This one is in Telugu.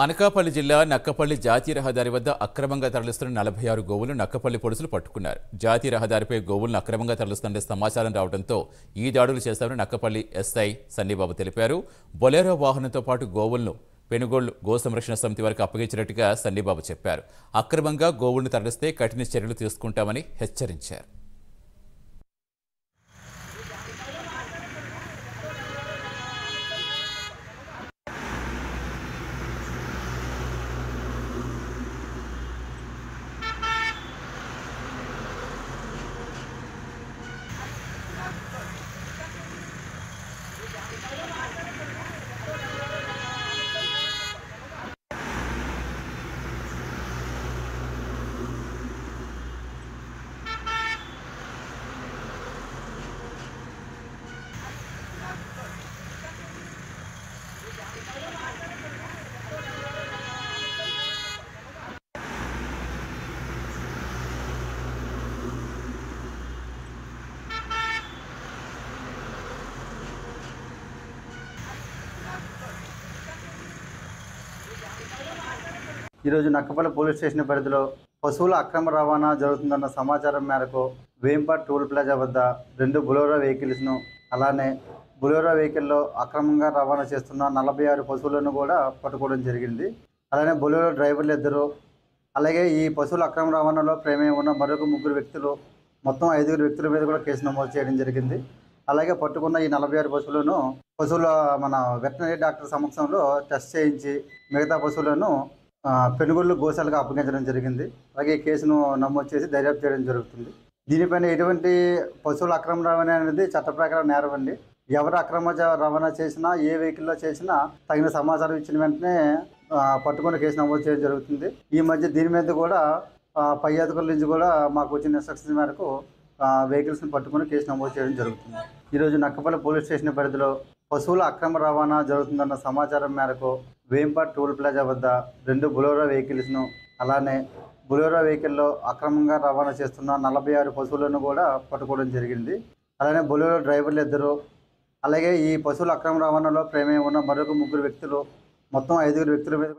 అనకాపల్లి జిల్లా నక్కపల్లి జాతీయ రహదారి వద్ద అక్రమంగా తరలిస్తున్న 46 గోవులను నక్కపల్లి పోలీసులు పట్టుకున్నారు. జాతీయ రహదారిపై గోవులను అక్రమంగా తరలిస్తున్న సమాచారం రావడంతో ఈ దాడులు చేశారని నక్కపల్లి ఎస్ఐ సన్నిబాబు తెలిపారు. బొలెరో వాహనంతో పాటు గోవులను పెనుగోళ్లు గో సంరక్షణ సమితి వరకు అప్పగించినట్టుగా సన్నిబాబు చెప్పారు. అక్రమంగా గోవులను తరలిస్తే కఠిన చర్యలు తీసుకుంటామని హెచ్చరించారు. ఈరోజు నక్కపల్లి పోలీస్ స్టేషన్ పరిధిలో పశువుల అక్రమ రవాణా జరుగుతుందన్న సమాచారం మేరకు వేంపాట్ టోల్ ప్లాజా వద్ద 2 బొలెరో వెహికల్స్ను, అలానే బొలెరో వెహికల్లో అక్రమంగా రవాణా చేస్తున్న 46 పశువులను కూడా పట్టుకోవడం జరిగింది. అలానే బొలెరో డ్రైవర్లు 2, అలాగే ఈ పశువుల అక్రమ రవాణాలో ప్రమేయం ఉన్న మరొక 3 వ్యక్తులు, మొత్తం 5 వ్యక్తుల మీద కూడా కేసు నమోదు చేయడం జరిగింది. అలాగే పట్టుకున్న ఈ 46 పశువులను మన వెటనరీ డాక్టర్ సమక్షంలో టెస్ట్ చేయించి మిగతా పశువులను పెనుగోళ్లు గోశాలకు అప్పగించడం జరిగింది. అలాగే ఈ కేసును నమోదు చేసి దర్యాప్తు చేయడం జరుగుతుంది. దీనిపైన ఎటువంటి పశువుల అక్రమ రవాణా అనేది చట్ట ప్రకారం నేరం అండి. ఎవరు అక్రమ రవాణా చేసినా, ఏ వెహికల్లో చేసినా తగిన సమాచారం ఇచ్చిన వెంటనే పట్టుకుని కేసు నమోదు చేయడం జరుగుతుంది. ఈ మధ్య దీని మీద కూడా పై అధికారుల నుంచి కూడా మాకు వచ్చిన ఇన్స్ట్రక్షన్స్ మేరకు వెహికల్స్ని పట్టుకుని కేసు నమోదు చేయడం జరుగుతుంది. ఈరోజు నక్కపల్లి పోలీస్ స్టేషన్ పరిధిలో పశువుల అక్రమ రవాణా జరుగుతుందన్న సమాచారం మేరకు వేంపాట్ టోల్ ప్లాజా వద్ద 2 బొలెరో వెహికల్స్ను, అలానే బొలెరో వెహికల్లో అక్రమంగా రవాణా చేస్తున్న 46 పశువులను కూడా పట్టుకోవడం జరిగింది. అలానే బొలెరో డ్రైవర్లు 2, అలాగే ఈ పశువుల అక్రమ రవాణాలో ప్రమేయం ఉన్న మరొక 3 వ్యక్తులు, మొత్తం 5 వ్యక్తుల మీద